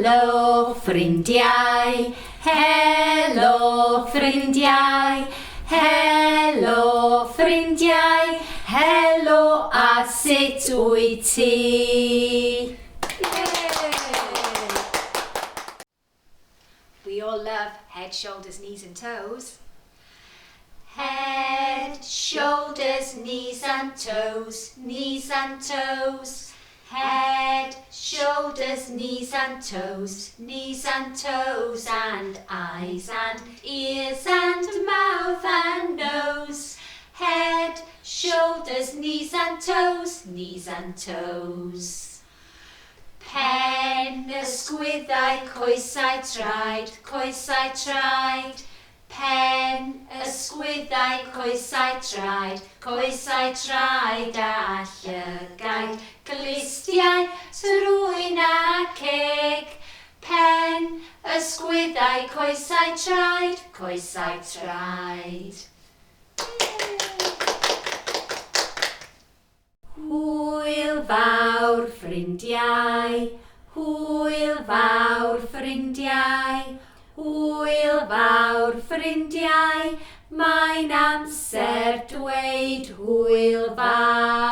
Helo ffrindiau, helo ffrindiau, helo ffrindiau, helo a sut wyt ti? We all love head, shoulders, knees and toes. Head, shoulders, knees and toes, knees and toes. Head, shoulders, knees and toes, knees and toes, and eyes and ears and mouth and nose. Head, shoulders, knees and toes, knees and toes. Pen, ysgwyddau, coesau traed, coesau traed. Pen, ysgwyddau, coesau traed, coesau traed a llygaid, glistiau, trwyn a ceg. Pen, ysgwyddau, coesau traed, coesau traed. Hwyl fawr ffrindiau, hwyl fawr ffrindiau, hwyl fawr ffrindiau, mae'n amser dweud hwyl fawr.